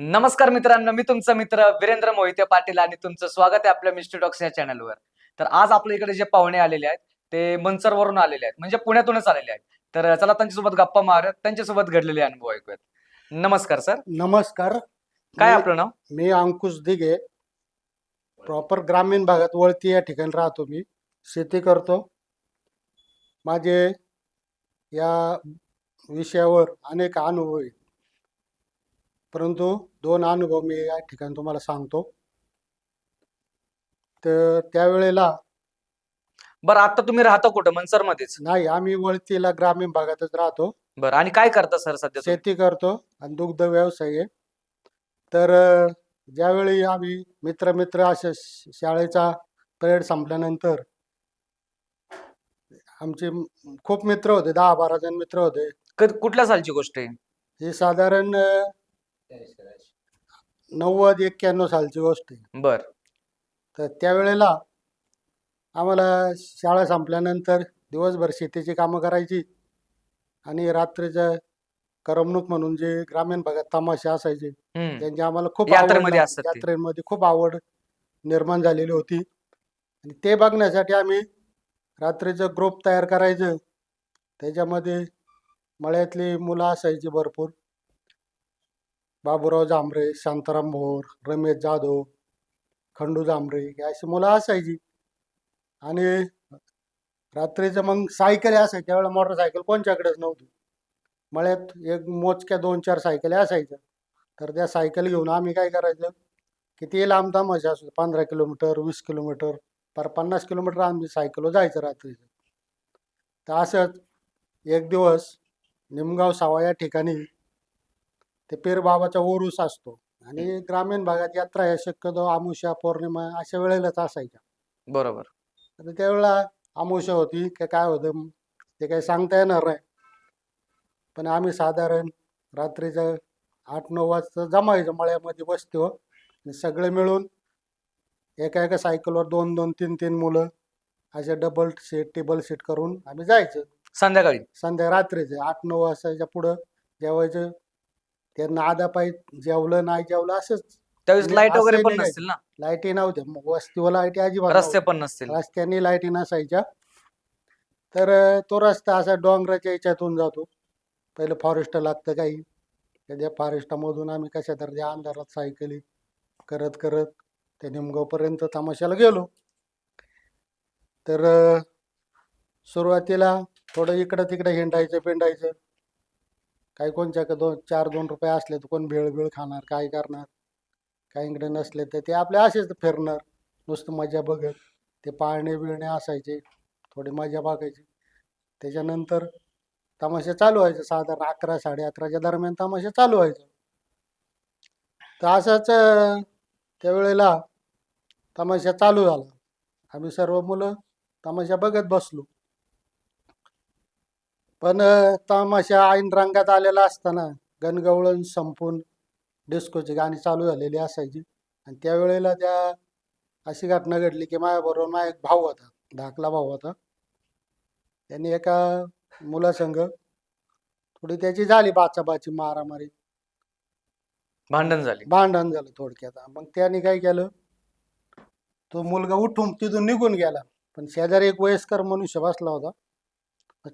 नमस्कार मित्रांनो, मी तुमचा मित्र वीरेंद्र मोहिते पाटील आणि तुमचं स्वागत आहे आपल्या मिस्टर टॉक्स या चॅनलवर. तर आज आपल्या इकडे जे पाहुणे आलेले आहेत, ते मंचरवरून आलेले आहेत. म्हणजे पुण्यातूनच आलेले आहेत. तर चला त्यांच्यासोबत गप्पा मारूयात, त्यांच्यासोबत घडलेले अनुभव ऐकूयात. नमस्कार सर. नमस्कार. काय मी आपलं नाव? मी अंकुश दिघे. प्रॉपर ग्रामीण भागात वळती या ठिकाणी राहतो. मी शेती करतो. माझे या विषयावर अनेक अनुभव आहेत, परंतु दोन अनुभव मी या ठिकाणी तुम्हाला सांगतो. तर त्यावेळेला बरं, आता तुम्ही राहता कुठं? मंचरमध्येच? नाही, आम्ही वळतीला ग्रामीण भागातच राहतो. बरं, आणि काय करता सर सध्या तुम्ही? शेती करतो आणि दुग्ध व्यवसाय आहे. तर ज्यावेळी आम्ही मित्र असे शाळेचा पिरियड संपल्यानंतर आमचे खूप मित्र होते, 10-12 जण मित्र होते. कुठल्या सालची गोष्ट आहे? हे साधारण 90-91 सालची गोष्ट आहे. बर. तर त्यावेळेला आम्हाला शाळा संपल्यानंतर दिवसभर शेतीची कामं करायची आणि रात्रीचं करमणूक म्हणून जे ग्रामीण भागात तमाशे असायचे, त्यांची आम्हाला खूप आवड यात्रेमध्ये लागली. असतात ते. यात्रेमध्ये खूप आवड निर्माण झालेली होती आणि ते बघण्यासाठी आम्ही रात्रीचं ग्रुप तयार करायचं. त्याच्यामध्ये मळ्यातली मुलं असायची भरपूर. बाबूराव जांभरे, शांताराम भोर, रमेश जाधव, खंडू जांभरे ही अशी मुलं असायची. आणि रात्रीचं मग सायकली असायच्या. त्यावेळेला मोटरसायकल कोणच्याकडेच नव्हती. मळ्यात एक मोजक्या 2-4 सायकली असायच्या. तर त्या सायकल घेऊन आम्ही काय करायचं, किती लांब तमाशा असो, 15 किलोमीटर, 20 किलोमीटर, पर 50 किलोमीटर आम्ही सायकलवर जायचं रात्रीचं. तर असंच एक दिवस निमगाव सावा या ठिकाणी ते पीर बाबाचा ओरूस असतो आणि ग्रामीण भागात यात्रा या शक्यतो अमावस्या, पौर्णिमा अशा वेळेलाच असायच्या. बरोबर. तर त्यावेळेला अमावस्या होती का काय होतं ते काही सांगता येणार नाही. पण आम्ही साधारण रात्रीचं 8-9 वाजता जमायचं मळ्यामध्ये बसतो आणि सगळे मिळून एका सायकलवर 2-2, 3-3 मुलं असे डबल सीट, टेबल सीट करून आम्ही जायचं. संध्याकाळी रात्रीचं 8-9 वाजताच्या पुढं जेवायचं. त्यांना आधा पायी जेवलं नाही जेवलं असंच. त्यावेळेस लाईट वगैरे असंही पण निघायचं. नसतील ना? लाईटी नव्हत्या. मग वस्तीवर लाईटी अजिबात रस्ते नव्हत्या. पण नसतील. रस्त्याने लाईटी नसायच्या. तर तो रस्ता असा डोंगराच्या याच्यातून जातो. पहिलं फॉरेस्ट लागतं काही. त्या फॉरेस्टामधून आम्ही कशा तर त्या अंधारात सायकली करत करत त्या निमगावपर्यंत तमाशाला गेलो. तर सुरुवातीला थोडं इकडं तिकडं हिंडायचं पिंडायचं. काही कोणच्याकडे 2 रुपये असले तर कोण भेळ खाणार, काय करणार. काहींकडे नसले तर ते आपले असेच फिरणार, नुसतं मजा बघत. ते पाळणे बिळणे असायचे, थोडी मजा बघायची. त्याच्यानंतर तमाशा चालू व्हायचा. साधारण 11-11:30च्या दरम्यान तमाशा चालू व्हायचा. तर असंच त्यावेळेला तमाशा चालू झाला. आम्ही सर्व मुलं तमाशा बघत बसलो. पण तमाशा ऐन रंगात आलेला असताना गणगवळण संपून डिस्कोची गाणी चालू झालेली असायची. आणि त्यावेळेला अशी घटना घडली की माझ्याबरोबर माझा एक भाऊ होता, धाकला भाऊ होता. त्यांनी एका मुलासंग थोडी त्याची झाली बाचाबाची, मारामारी, भांडण झालं थोडक्यात. मग त्याने काय केलं, तो मुलगा उठून तिथून निघून गेला. पण शेजारी एक वयस्कर मनुष्य बसला होता.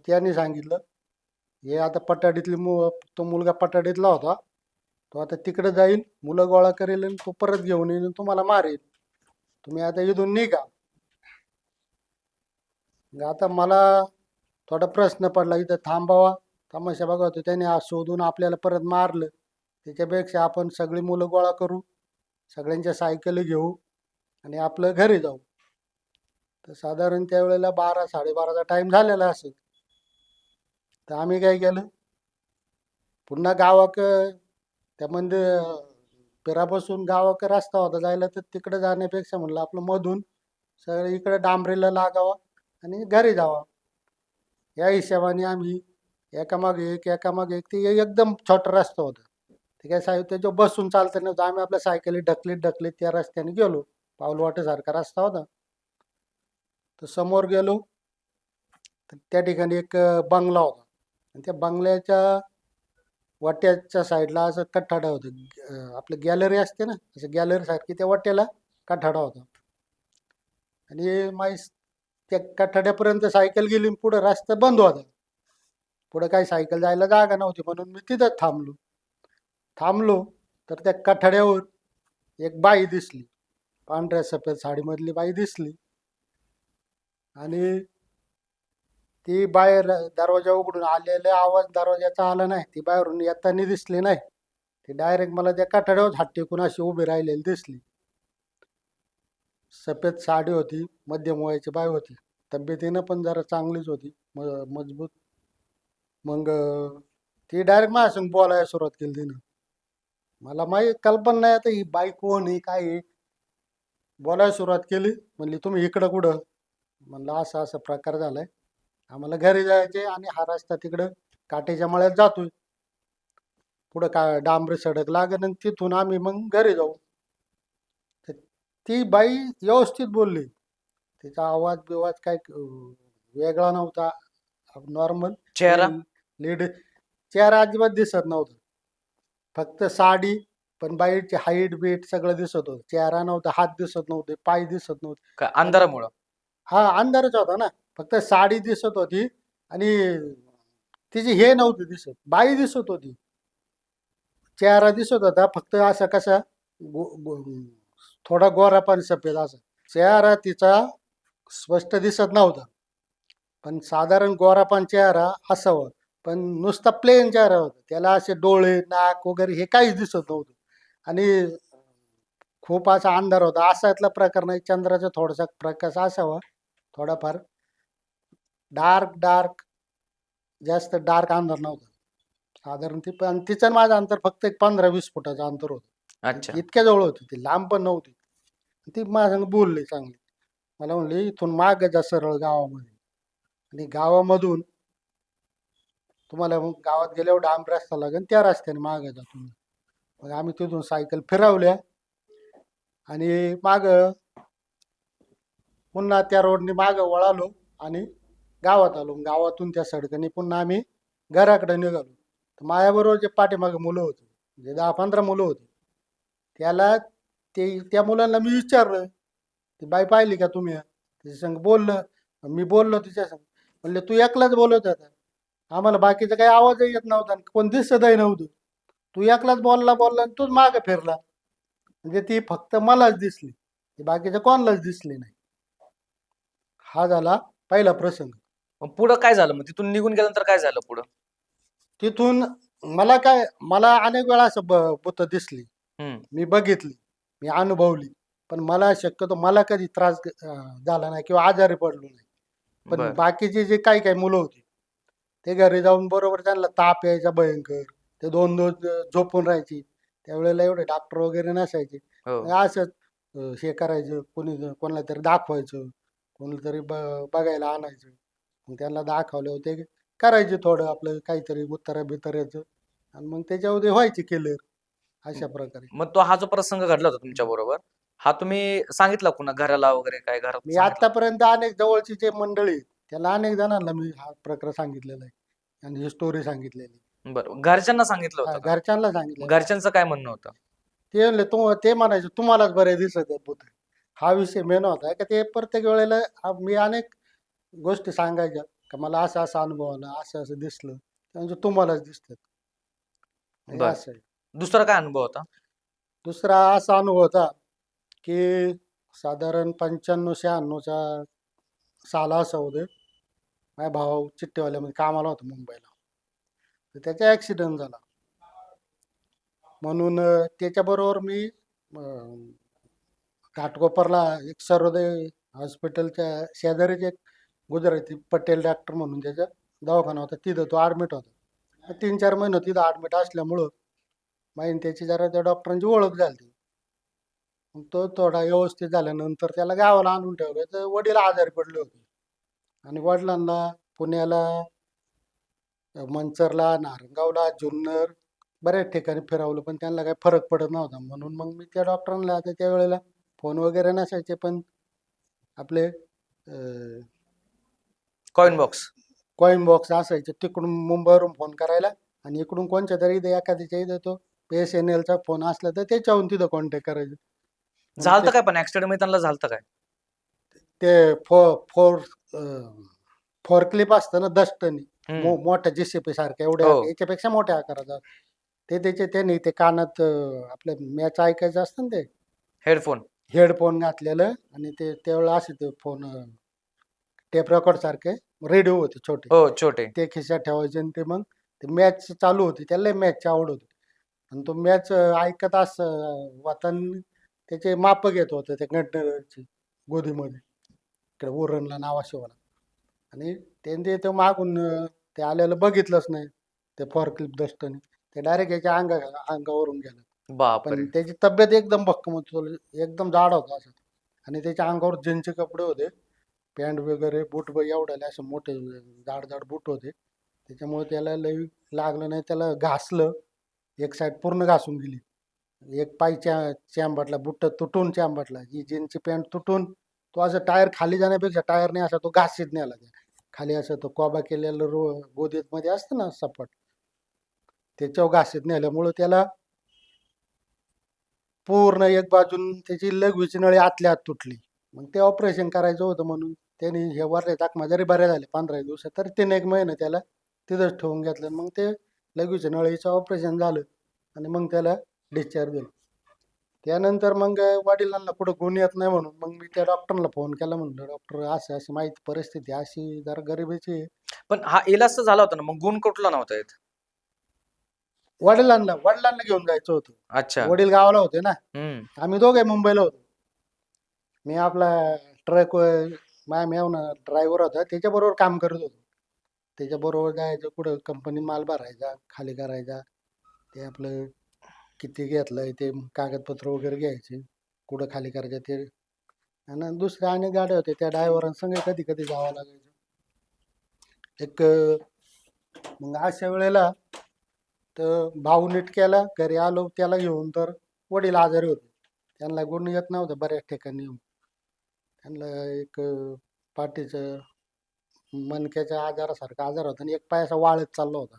त्याने सांगितलं, हे आता पटाडीतली तो मुलगा पटाडीतला होता, तो आता तिकडे जाईल, मुलं गोळा करेल आणि तो परत घेऊन येईल, तुम्हाला मारेल. तुम्ही आता इथून निघा. आता मला थोडा प्रश्न पडला, इथं थांबावा तमाशा बघा. तो त्याने आज शोधून आपल्याला परत मारलं. त्याच्यापेक्षा आपण सगळी मुलं गोळा करू, सगळ्यांच्या सायकली घेऊ आणि आपलं घरी जाऊ. तर साधारण त्यावेळेला 12-12:30चा टाईम झालेला असेल. तर आम्ही काय केलं, पुन्हा गावाक त्या मंदिर पिरापासून गावाक रस्ता होता जायला, तर तिकडे जाण्यापेक्षा म्हणलं आपलं मधून सगळं इकडे डांबरीला लागावा आणि घरी जावा. या हिशोबाने आम्ही एकामागे एक ते एकदम छोटा रस्ता होता. ते काय साहेब त्याच्यावर बसून चालतं नव्हतं. आम्ही आपल्या सायकली ढकलीत त्या रस्त्याने गेलो. पाऊलवाटेसारखा रस्ता होता. तर समोर गेलो तर त्या ठिकाणी एक बंगला होता आणि त्या बंगल्याच्या वाट्याच्या साईडला असं कठाडा होतं. आपलं गॅलरी असते ना, असं गॅलरी सारखी त्या वाट्याला कठाडा होता. आणि त्या कठाड्यापर्यंत सायकल गेली, पुढे रस्ता बंद होता. पुढे काही सायकल जायला जागा नव्हती, म्हणून मी तिथंच थांबलो. तर त्या कठाड्यावर एक बाई दिसली, पांढऱ्या सफेद साडीमधली बाई दिसली. आणि ती बाहेर दरवाजा उघडून आलेला आवाज दरवाजाचा आला नाही, ती बाहेरून येताना दिसली नाही. ती डायरेक्ट मला त्या कठाड्यावर हात टेकून अशी उभी राहिलेली दिसली. सफेद साडी होती, मध्यम वयाची बाई होती, तब्येतीनं पण जरा चांगलीच होती, मजबूत. मग ती डायरेक्ट माझ्यासंग बोलायला सुरुवात केली तिनं. मला माहीत कल्पना नाही आता ही बाई कोण आहे काय आहे. बोलायला सुरुवात केली. म्हणली तुम्ही इकडं कुठं? म्हणलं असं असं प्रकार झालाय, आम्हाला घरी जायचे आणि हा रस्ता तिकडं काठीच्या मळ्यात जातोय, पुढं काय डांबरी सडक लागेल आणि तिथून आम्ही मग घरी जाऊ. तर ती बाई व्यवस्थित बोलली, तिचा आवाज बिवाज काय वेगळा नव्हता, नॉर्मल. चेहरा? लीड चेहरा अजिबात दिसत नव्हता, फक्त साडी. पण बाईची हाईट बीट सगळं दिसत होतं, चेहरा नव्हता, हात दिसत नव्हते, पाय दिसत नव्हते. काय अंधारामुळं? हा, अंधारच होता ना, फक्त साडी दिसत होती. आणि तिची हे नव्हती दिसत, बाई दिसत होती. चेहरा दिसत होता फक्त असा कसा थोडा गोरा पण सफेद असा. चेहरा तिचा स्पष्ट दिसत नव्हता, पण साधारण गोरापान चेहरा असावा. पण नुसता प्लेन चेहरा होता, त्याला असे डोळे नाक वगैरे हे काहीच दिसत नव्हतं. आणि खूप असा अंधार होता, असातला प्रकार नाही. चंद्राचा थोडासा प्रकाश असावा, थोडाफार डार्क डार्क, जास्त डार्क अंधार नव्हता. साधारण ती पण तिचं आणि माझं अंतर फक्त एक 15-20 फुटाचं अंतर होतं. अच्छा. इतक्या जवळ होती ती, लांब पण नव्हती. ती माझ्या संग बोलली चांगली. मला म्हणली इथून माग जा सरळ गावामध्ये, आणि गावामधून तुम्हाला मग गावात गेल्यावर डांब रस्ता लागेल, त्या रस्त्याने मागे जा तुम्ही. मग आम्ही तिथून सायकल फिरवल्या आणि माग पुन्हा त्या रोडने माग वळालो आणि गावात आलो. गावातून त्या सडकने पुन्हा आम्ही घराकडे निघालो. तर माझ्याबरोबर जे पाठीमागे मुलं होती, म्हणजे 10-15 मुलं होती, त्याला त्या मुलांना मी विचारलं, ती बाई पाहिली का तुम्ही? तिच्या संग बोललं, मी बोललो तिच्या संग. म्हणले तू एकलाच बोलत होता, आम्हाला बाकीचा काही आवाज येत नव्हता, कोण दिसतही नव्हतं, तू एकलाच बोलला आणि तूच मागे फिरला. म्हणजे ती फक्त मलाच दिसली, ती बाकीच्या कोणालाच दिसली नाही. हा झाला पहिला प्रसंग. मग पुढं काय झालं? मग तिथून निघून गेल्यानंतर काय झालं पुढं? तिथून मला अनेक वेळा असं भूत दिसली, हम्म. मी बघितली, मी अनुभवली. पण मला शक्यतो मला कधी त्रास झाला नाही किंवा आजारी पडलो नाही. पण बर. बाकीचे जे काही काही मुलं होती, ते घरी जाऊन बरोबर त्यांना ताप यायचा भयंकर, ते 2 दिवस झोपून राहायची. त्यावेळेला एवढे डॉक्टर वगैरे नसायचे. हो. असंच हे करायचं, कोणाला तरी दाखवायचं, कोणाला तरी बघायला आणायचं. मग त्यांना दाखवले होते, करायचे थोडं आपलं काहीतरी उत्तरा बितऱ्याचं, आणि मग त्याच्यावर व्हायचे क्लिअर, अशा प्रकारे. मग तो हा जो प्रसंग घडला होता तुमच्या बरोबर, हा तुम्ही सांगितला पुन्हा घराला वगैरे, काय घरात मी सांगितलं? आतापर्यंत अनेक जवळची जे मंडळी आहेत, त्याला अनेक जणांना मी हा प्रकार सांगितलेला आहे आणि ही स्टोरी सांगितलेली. बरं, घरच्यांना सांगितलं होतं का? घरच्यांना मग सांगितलं. घरच्यांचं काय म्हणणं होतं? ते म्हणले ते म्हणायचे तुम्हालाच बरे दिसत आहे भूत. हा विषय मेन होता का ते प्रत्येक वेळेला मी अनेक गोष्टी सांगायच्या का मला असं असं अनुभव आला, असं असं दिसलं, म्हणजे तुम्हालाच दिसतात. हे बर. असं आहे. दुसरा काय अनुभव होता? दुसरा असा अनुभव होता की साधारण 95-96चा साल असा होते. माझा भाऊ चिठ्ठीवाल्यामध्ये कामाला होता मुंबईला, तर त्याचा ॲक्सिडेंट झाला. म्हणून त्याच्याबरोबर मी घाटकोपरला एक सर्वोदय हॉस्पिटलच्या शेजारीच एक गुजराती पटेल डॉक्टर म्हणून त्याचा दवाखाना होता, तिथं तो ॲडमिट होता. 3-4 महिने तिथं ॲडमिट असल्यामुळं माहीन त्याची जरा त्या डॉक्टरांची ओळख झाली. मग तो थोडा व्यवस्थित झाल्यानंतर त्याला गावाला आणून ठेवलं. तर वडील आजारी पडले होते, आणि वडिलांना पुण्याला, मंचरला, नारंगावला, जुन्नर बऱ्याच ठिकाणी फिरवलं, पण त्यांना काही फरक पडत नव्हता. म्हणून मग मी त्या डॉक्टरांना, आता त्यावेळेला फोन वगैरे नसायचे, पण आपले कॉइन बॉक्स. कॉईन बॉक्स असायचे, तिकडून मुंबईवरून फोन करायला आणि इकडून कोणत्या तरी इथं एखाद्याच्या इथं तो BSNL चा फोन असला तर त्याच्याहून तिथं कॉन्टॅक्ट करायचं. मग झालतं काय पण ऍक्सिडेंट मध्ये त्यांना झालतं काय? ते फोर फोर फोर क्लिप असतं ना 10 टनी, हम्म. मोठ्या JCB सारख्या एवढ्या हो. याच्यापेक्षा मोठ्या आकाराचा, ते त्याने ते कानात आपल्या मॅच ऐकायचं असतं ना, ते हेडफोन. हेडफोन घातलेलं, आणि ते त्यावेळेला असे ते फोन टेप रेकॉर्ड सारखे रेडिओ होते छोटे, हो, छोटे. ते खिशात ठेवायचे, आणि ते मग ते मॅच चालू होती, त्याला मॅचची आवड होती, आणि तो मॅच ऐकत वतन त्याचे माप घेत होते ते घंटेची गोदीमध्ये, इकडे उरणला नावाशिवाला. आणि त्यांनी ते मागून ते आलेलं बघितलंच नाही, ते फॉरक्लिप दष्टने ते डायरेक्ट याच्या अंगावरून गेलं. पण बापरे. त्याची तब्येत एकदम भक्कम होती, एकदम जाड होता असं, आणि त्याच्या अंगावर जीनचे कपडे होते, पॅन्ट वगैरे, बूट एवढ्याले असे मोठे जाड जाड बूट होते, त्याच्यामुळे त्याला लई लागलं नाही. त्याला घासलं, एक साईड पूर्ण घासून गेली, एक पायच्या चॅम्बरला बुट्ट तुटून, चॅम्बरला ही जीनची पॅन्ट तुटून, तो असं टायर खाली जाण्यापेक्षा टायरने असा तो घासीत नेला खाली, असं तो कोबा केलेलं गोदीत मध्ये असतं ना सपाट, त्याच्यावर घासीत नेल्यामुळं त्याला पूर्ण एक बाजून त्याची लघवीची नळी आतल्या आत तुटली. मग ते ऑपरेशन करायचं होतं, म्हणून त्यांनी हे वरले जखमा जरी बऱ्या झाले 15 दिवसात, तर 3-1 महिने त्याला तिथंच ठेवून घेतलं. मग ते लघवीच्या नळीचं ऑपरेशन झालं, आणि मग त्याला डिस्चार्ज दिलं. त्यानंतर मग वडिलांना कुठं गुण येत नाही, म्हणून मग मी त्या डॉक्टरला फोन केला, म्हणलं डॉक्टर असं अशी माहिती परिस्थिती अशी जरा गरिबीची आहे. पण हा इलाज तर झाला होता ना, मग गुण कुठला नव्हता येत? वडिलांना घेऊन जायचं होतं. अच्छा. वडील गावाला होते ना, हम्म. आम्ही दोघे मुंबईला होतो. मी आपला ट्रक माझ्या मेवना ड्रायव्हर होता, त्याच्याबरोबर काम करत होतो. त्याच्याबरोबर जायचं, कुठं कंपनी माल भरायचा, खाली करायचा, ते आपलं किती घेतलंय ते कागदपत्र वगैरे घ्यायचे, कुठं खाली करायचं ते, आणि दुसऱ्या अनेक गाड्या होत्या, त्या ड्रायव्हरांसंग कधी कधी जावं लागायचं. एक मग अशा वेळेला तर भाऊ नीट केला, घरी आलो त्याला घेऊन, तर वडील आजारी होते, त्यांना गुण येत नव्हतं बऱ्याच ठिकाणी. त्यांना एक पाठीचं मणक्याच्या आजारासारखा आजार होता, आणि एक पाय असा वाळत चालला होता,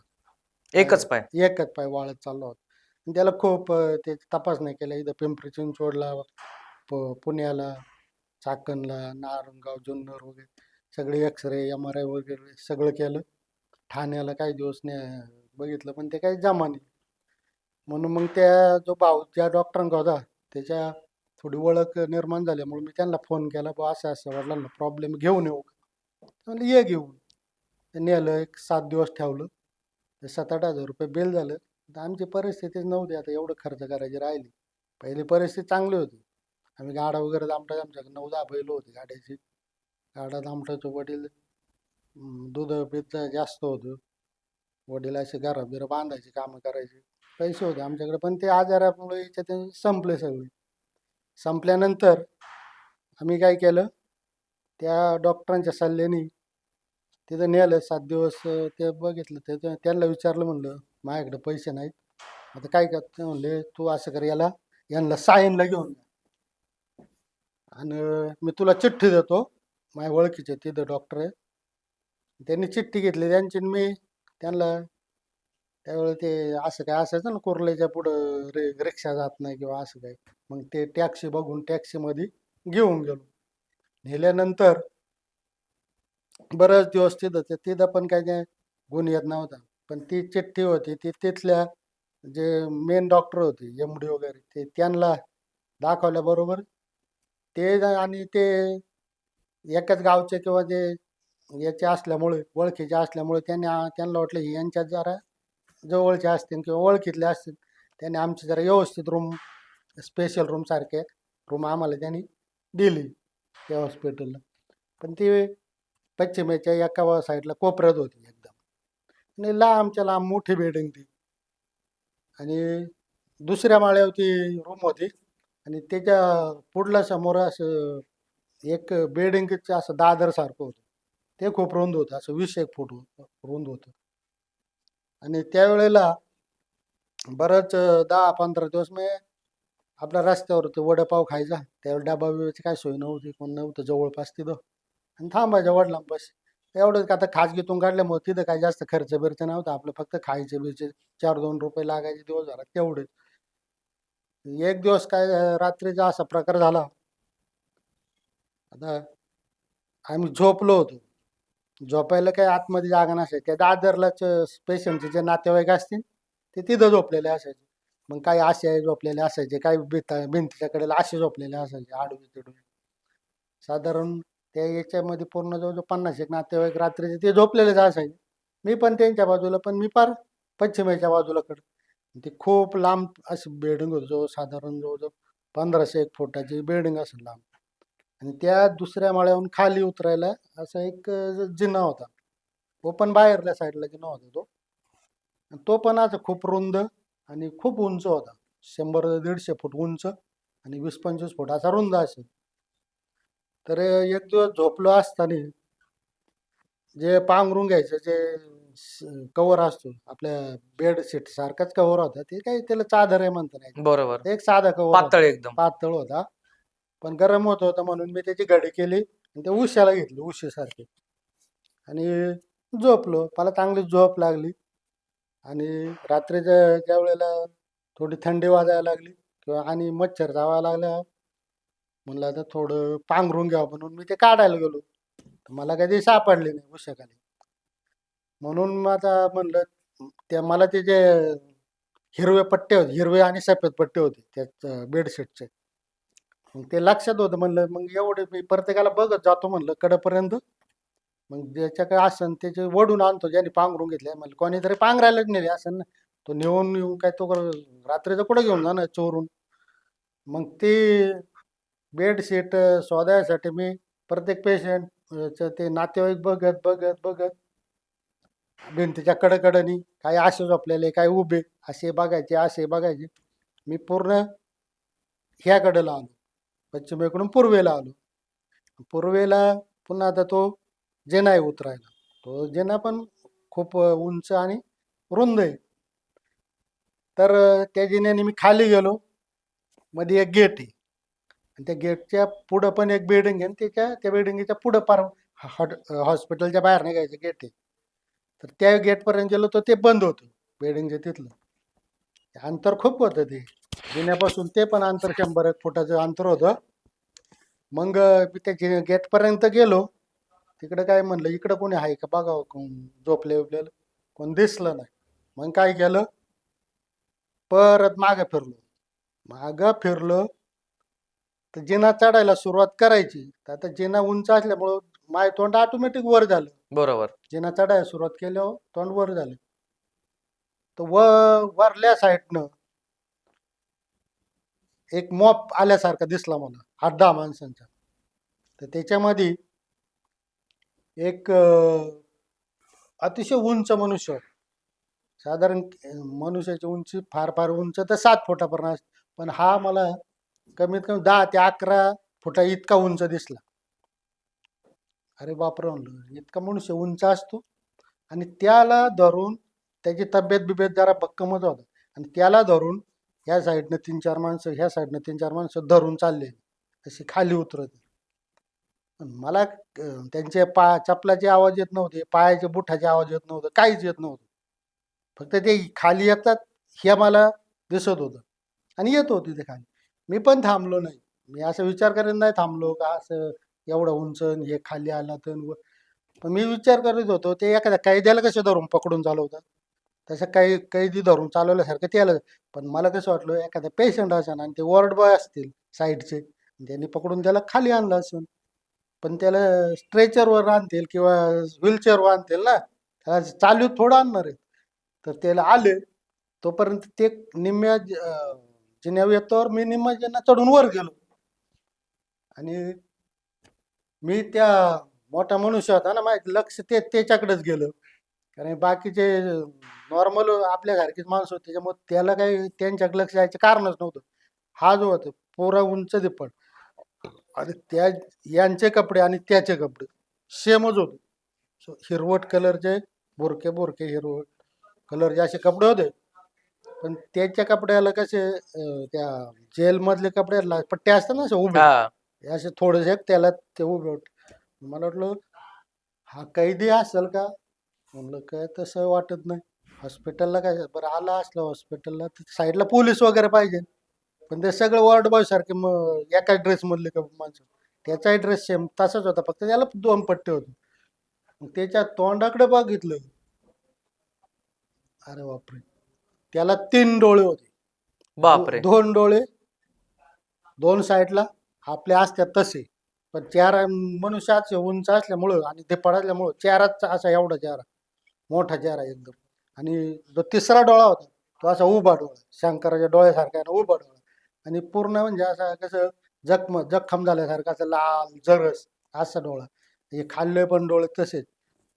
एकच पाय. एकच पाय वाळत चालला होता. आणि त्याला खूप ते तपासण्या केल्या, इथं पिंपरी चिंचवडला, पुण्याला, चाकणला, नारायणगाव, जुन्नर वगैरे सगळे एक्सरे MRI वगैरे सगळं केलं. ठाण्याला काही दिवस बघितलं, पण ते काही जमा नाही. म्हणून मग त्या जो भाऊ ज्या डॉक्टरांका होता, त्याच्या थोडी ओळख निर्माण झाल्यामुळे मी त्यांना फोन केला, बा असं असं वडिलांना प्रॉब्लेम, घेऊन येऊ का? म्हणलं ये घेऊन. ते नेलं, एक 7 दिवस ठेवलं, ते 7-8 हजार रुपये बिल झालं. तर आमची परिस्थितीच नव्हती आता एवढं खर्च करायची राहिली. पहिली परिस्थिती चांगली होती, आम्ही गाडा वगैरे दामटायचो, आमच्याकडे 9-10 बैल होती गाड्याची, गाडा दामटायचो. वडील दूध बीज जास्त होतं, वडील असे घरा बिरं बांधायचे, कामं करायचे, पैसे होते आमच्याकडे, पण ते आजारामुळे याच्यात संपले सगळे. संपल्यानंतर आम्ही काय केलं, त्या डॉक्टरांच्या सल्ल्याने तिथं नेलं. 7 दिवस ते बघितलं, त्यांना विचारलं, म्हणलं माझ्याकडे पैसे नाहीत, आता काय करते? म्हणले तू असं कर, यांना सायनला घेऊन जा, आणि मी तुला चिठ्ठी देतो, माझ्या ओळखीचे तिथं डॉक्टर आहे. त्यांनी चिठ्ठी घेतली त्यांची, आणि मी त्यांना त्यावेळेला ते असं काय असायचं ना, कुर्ल्याच्या पुढं रिक्षा जात नाही किंवा असं काय, मग ते टॅक्सी बघून टॅक्सीमध्ये घेऊन गेलो. नेल्यानंतर बरेच दिवस तिथं पण काही काय गुण येत नव्हता. पण ती चिठ्ठी होती, ती तिथल्या जे मेन डॉक्टर होते, MD वगैरे, ते त्यांना दाखवल्याबरोबर आणि ते एकाच गावचे किंवा जे याचे असल्यामुळे, ओळखीचे असल्यामुळे, त्यांना वाटलं ही यांच्यात जरा जवळचे असतील किंवा ओळखीतले असतील, त्यांनी आमची जरा व्यवस्थित रूम, स्पेशल रूम सारखे रूम आम्हाला त्यांनी दिली त्या हॉस्पिटलला. पण ती पश्चिमेच्या एका साईडला कोपऱ्यात होती एकदम, आणि लांबच्या लांब मोठी बिल्डिंग ती, आणि दुसऱ्या माळ्यावरती रूम होती, आणि त्याच्या पुढल्या समोर असं एक बिल्डिंगचं असं दादर सारखं होतं, ते खूप रुंद होतं, असं 20-1 फूट रुंद होतं. आणि त्यावेळेला बरंच 10-15 दिवस मी आपल्या रस्त्यावर होतो, वडापाव खायचा, त्यावेळेला डबा बिबाची काय सोय नव्हती, कोण नव्हतं जवळपास तिथं, आणि थांबायच्या वडिलांपाशी. एवढंच का आता खाजगीतून काढल्यामुळे तिथं काही जास्त खर्च बिर्च नव्हता आपलं, फक्त खायचे बियचे 4-2 रुपये लागायचे दिवसभरात तेवढेच. एक दिवस काय रात्रीचा असा प्रकार झाला. आता आम्ही झोपलो होतो. झोपायला काही आतमध्ये जागा नसायची. त्या दादरलाच पेशंटचे जे नातेवाईक असतील ते तिथं झोपलेले असायचे. मग काही आशे झोपलेले असायचे, काही भिंतीच्या कडेला असे झोपलेले असायचे आडवे तिडवे. साधारण त्या याच्यामध्ये पूर्ण जवळजवळ 50 एक नातेवाईक रात्रीचे ते झोपलेलेच असायचे. मी पण त्यांच्या बाजूला, पण मी फार पश्चिमेच्या बाजूला कडे. ते खूप लांब अशी बिल्डिंग होती, साधारण जवळजवळ 1500 एक फुटाची बिल्डिंग असेल लांब. आणि त्या दुसऱ्या माळ्याहून खाली उतरायला असा एक जिना होता. ओपन बाहेरल्या साईडला जिना होता तो. आणि तो पण असं खूप रुंद आणि खूप उंच होता. 100-150 फूट उंच आणि 20-25 फूट असा रुंद असेल. तर एक दिवस झोपलो असताना जे पांघरून घ्यायचं जे कवर असतो आपल्या बेडशीट सारखाच कवर होता, ते काही त्याला चादर आहे म्हणता नाही. बरोबर. एक साधा कवर होता, पातळ एकदम. पातळ होता, पण गरम होत होता म्हणून मी त्याची घडी केली आणि ते उश्याला घेतली उशीसारखी आणि झोपलो. मला चांगली झोप लागली. आणि रात्रीच्या ज्या वेळेला थोडी थंडी वाजायला लागली किंवा आणि मच्छर चावायला लागला, म्हणलं आता थोडं पांघरून घ्यावं म्हणून मी ते काढायला गेलो. तर मला कधी सापडले नाही उशाखाली. म्हणून मग आता म्हणलं ते मला ते जे हिरवे पट्टे होते, हिरवे आणि सफेद पट्टे होते त्या बेडशीटचे, मग ते लक्षात होतं. म्हणलं मग एवढे मी प्रत्येकाला बघत जातो म्हणलं कडेपर्यंत, मग ज्याच्या काय असन त्याचे वडून आणतो ज्याने पांघरून घेतले. म्हणलं कोणीतरी पांघरायलाच नेले असन ना, तो नेऊन येऊन काय तो रात्रीचं कुठं घेऊन जाणार चोरून. मग ती बेडशीट शोधायसाठी मी प्रत्येक पेशंट ते नातेवाईक बघत बघत बघत भिंतीच्या कडेकडेनी काही असे झोपलेले काही उभे असे बघायचे असे बघायचे. मी पूर्ण ह्याकडेला आलो, पश्चिमेकडून पूर्वेला आलो. पूर्वेला पुन्हा आता तो जिना आहे उतरायला. तो जिना पण खूप उंच आणि रुंद आहे. तर त्या जिन्याने मी खाली गेलो. मध्ये एक गेट आहे आणि त्या गेटच्या पुढं पण एक बिल्डिंग आहे आणि त्या बिल्डिंगच्या पुढं पार हॉस्पिटलच्या बाहेर निघायचं गेट आहे. तर त्या गेटपर्यंत गेलो तर ते बंद होतं बिल्डिंगच्या तिथलं. अंतर खूप होतं ते जिन्यापासून, ते पण अंतर 100 एक फुटाचं अंतर होतं. मग मी त्या गेटपर्यंत गेलो. तिकडे काय म्हणलं इकडं कोणी आहे का बघावं, कोण झोपले उठलेलं, कोण दिसलं नाही. मग काय केलं, परत मागं फिरलो. तर जिना चढायला सुरुवात करायची. तर आता जिना उंच असल्यामुळं माय तोंड ऑटोमॅटिक वर झालं. बरोबर. जिना चढायला सुरुवात केल्यावर तोंड वर झालं. तर वरल्या साईडनं एक मॉप आल्यासारखा दिसला मला 8-10 माणसांचा. तर त्याच्यामध्ये एक अतिशय उंच मनुष्य होता. साधारण मनुष्याची उंची फार फार उंच तर 7 फुटापर्यंत असते, पण हा मला कमीत कमी 10 ते 11 फुटा इतका उंच दिसला. अरे बापरे म्हणलं, इतका मनुष्य उंच असतो. आणि त्याला धरून त्याची तब्येत बिब्येत जरा भक्कमच होता. आणि त्याला धरून ह्या साईडनं 3-4 माणसं, ह्या साईडनं 3-4 माणसं धरून चालले अशी खाली उतरत. पण मला त्यांचे चपलाचे आवाज येत नव्हते, पायाचे बुटाचे आवाज येत नव्हतं, काहीच येत नव्हतं. फक्त ते खाली येतात हे मला दिसत होतं आणि येत होते ते खाली. मी पण थांबलो नाही. मी असं विचार करीत नाही थांबलो का असं एवढं उंच आणि हे खाली आला तर. पण मी विचार करीत होतो ते एखाद्या कैद्याला कसे धरून पकडून चालवतात तसं काही कैदी धरून चालवल्यासारखं त्याला. पण मला कसं वाटलं एखादा पेशंट असेल आणि ते वॉर्ड बॉय असतील साईडचे, त्यांनी पकडून त्याला खाली आणलं असेल. पण त्याला स्ट्रेचरवर आणतील किंवा व्हीलचेअरवर आणतील ना, त्याला चालू थोडं आणणार आहे. तर त्याला आले तोपर्यंत ते निम्म्या जिन्यावर येतोवर मी निम्म्या जिना चढून वर गेलो. आणि मी त्या मोठा मनुष्य होता ना, माझं लक्ष त्याच्याकडेच गेलं. कारण बाकीचे नॉर्मल आपल्यासारखीच माणसं होती, त्याच्यामुळे त्याला काही त्यांच्याकडे लक्ष द्यायचं कारणच नव्हतं. हा जो होता पुरा उंच दिप्पट आणि त्या यांचे कपडे आणि त्याचे कपडे सेमच होते. हिरवट कलरचे बोरके बोरके हिरवट कलरचे असे कपडे होते. पण त्याच्या कपड्याला कसे त्या जेलमधले कपड्याला पट्टे असतात ना असे उभे, हा. हे असे थोडेसे त्याला ते उभे होते. मला वाटलं हा कैदी असेल का म्हणलं काय तसं वाटत नाही. हॉस्पिटलला काय बरं आला असलं हॉस्पिटलला तर साईडला पोलीस वगैरे पाहिजे. पण ते सगळं वॉर्ड बॉय सारखे मग एकाच ड्रेस मधले का माणसं. त्याचाही ड्रेस सेम तसाच होता, फक्त त्याला 2 पट्टे होते. मग त्याच्या तोंडाकडे बघितलं, अरे बापरे, त्याला 3 डोळे होते. बापरे. 2 डोळे 2 साईडला आपले असतात तसे, पण चेहरा मनुष्याचे उंच असल्यामुळं आणि ते पडल्यामुळं चेहराच असा एवढा चेहरा, मोठा चेहरा एकदम. आणि जो तिसरा डोळा होता तो असा उभा डोळा, शंकराच्या डोळ्यासारखा आहे ना, उभा डोळा. आणि पूर्ण म्हणजे असा कसं जखम झाल्यासारखा असं लाल जरस असा डोळा. हे खाल्ले पण डोळे तसेच.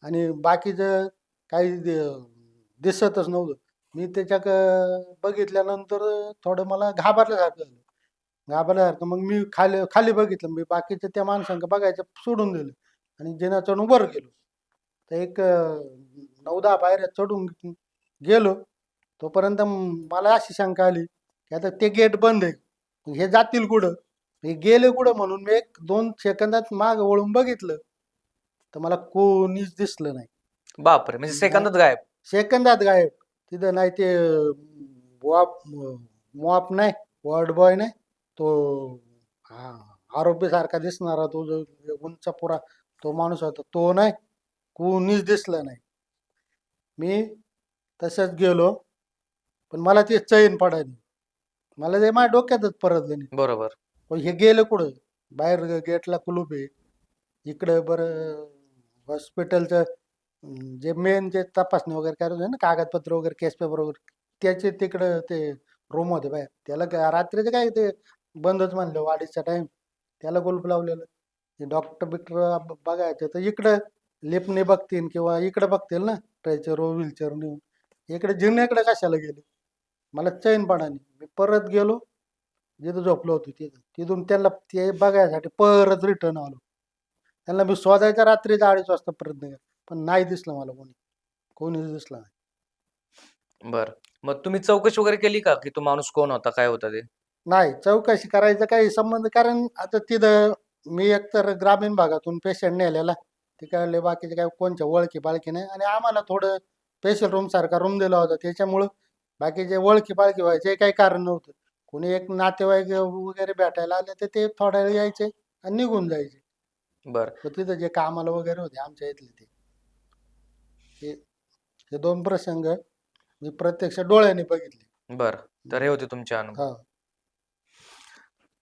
आणि बाकीचं काही दिसतच नव्हतं. मी त्याच्याक बघितल्यानंतर थोडं मला घाबरल्यासारखं झालं. घाबरल्यासारखं मग मी खाली खाली बघितलं. मी बाकीचं त्या माणसांक बघायचं सोडून दिलं आणि जिना चढून वर गेलो. तर एक 9-10 पायऱ्या चढून गेलो. तोपर्यंत मला अशी शंका आली, की आता ते गेट बंद आहे. मग हे जातील कुठं? हे गेले कुठं? म्हणून मी 1-2 सेकंदात मागं वळून बघितलं, तर मला कोणीच दिसलं नाही. बापरे, म्हणजे नाही, सेकंदात गायब. सेकंदात गायब. तिथं नाही ते वॉप मॉप नाही, वॉर्ड बॉय नाही, तो हा आरोपी सारखा दिसणारा तो जो उंच पुरा तो माणूस होता तो नाही, कोणीच दिसलं नाही. मी तसंच गेलो, पण मला ते चैन पडायली. मला ते माझ्या डोक्यातच परतलं नाही. बरोबर. पण हे गेलं कुठं? बाहेर गेटला कुलूप आहे. इकडं बरं हॉस्पिटलचं जे मेन जे तपासणी वगैरे करत होते ना, कागदपत्र वगैरे केस पेपर वगैरे, त्याचे तिकडं ते रूम होते बाहेर. त्याला रात्रीचं काय ते बंदच म्हणलं, वाढीचा टाइम, त्याला कुलूप लावलेलं. ते डॉक्टर बिक्टर बघायचं तर इकडं लिफ्टने बघतील किंवा इकडं बघतील ना, ट्रेचर व्हीलचेअर नेऊन. इकडे जिन्याकडे कशाला गेले? मला चैन पडानी. मी परत गेलो जिथं झोपलो होतो तिथं. तिथून त्यांना ते बघायसाठी परत रिटर्न आलो. त्यांना मी शोधायचा रात्रीचा 2:30 वाजता प्रयत्न केला, पण नाही दिसलं मला कोणी. कोणीच दिसलं नाही. बरं. मग तुम्ही चौकशी वगैरे केली का, की तो माणूस कोण होता, काय होता ते? नाही, चौकशी करायचा काही संबंध, कारण आता तिथं मी एकतर ग्रामीण भागातून पेशंट नेलेला. तिकडले बाकीचे काही कोणच्या ओळखी-पाळखी नाही आणि आम्हाला थोडं स्पेशल रूम सारखा रूम दिला होता. त्याच्यामुळं बाकीचे ओळखी-पाळखी व्हायचे काही कारण नव्हतं. कोणी एक नातेवाईक वगैरे भेटायला आले तर ते थोड्या वेळ यायचे आणि निघून जायचे. बरं. तर तिथं जे कामाला वगैरे होते आमच्या इथले ते हे 2 प्रसंग मी प्रत्यक्ष डोळ्यांनी बघितले. बरं. तर हे होते तुमचे अनुभव. हा.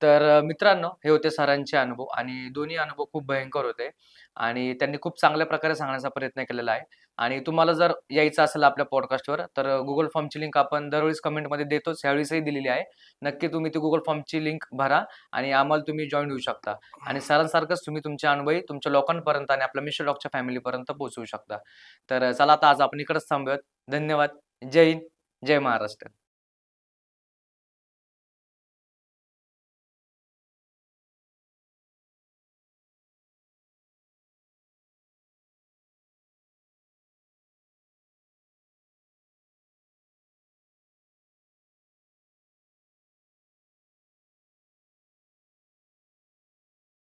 तर मित्रांनो, हे होते सरांचे अनुभव आणि दोन्ही अनुभव खूप भयंकर होते आणि त्यांनी खूप चांगल्या प्रकारे सांगण्याचा प्रयत्न केलेला आहे. आणि तुम्हाला जर यायचं असेल आपल्या पॉडकास्टवर, तर Google फॉर्मची लिंक आपण दरवेळेस कमेंटमध्ये देतोच, ह्यावेळेसही दिलेली आहे. नक्की तुम्ही ती Google फॉर्मची लिंक भरा आणि आम्हाला तुम्ही जॉइन होऊ शकता. आणि सरांसारखंच तुम्ही तुमचे अनुभवही तुमच्या लोकांपर्यंत आणि आपल्या मिस्टर डॉगच्या फॅमिलीपर्यंत पोहोचवू शकता. तर चला आता आज आपण इकडंच थांबूयात. धन्यवाद. जय हिंद, जय महाराष्ट्र.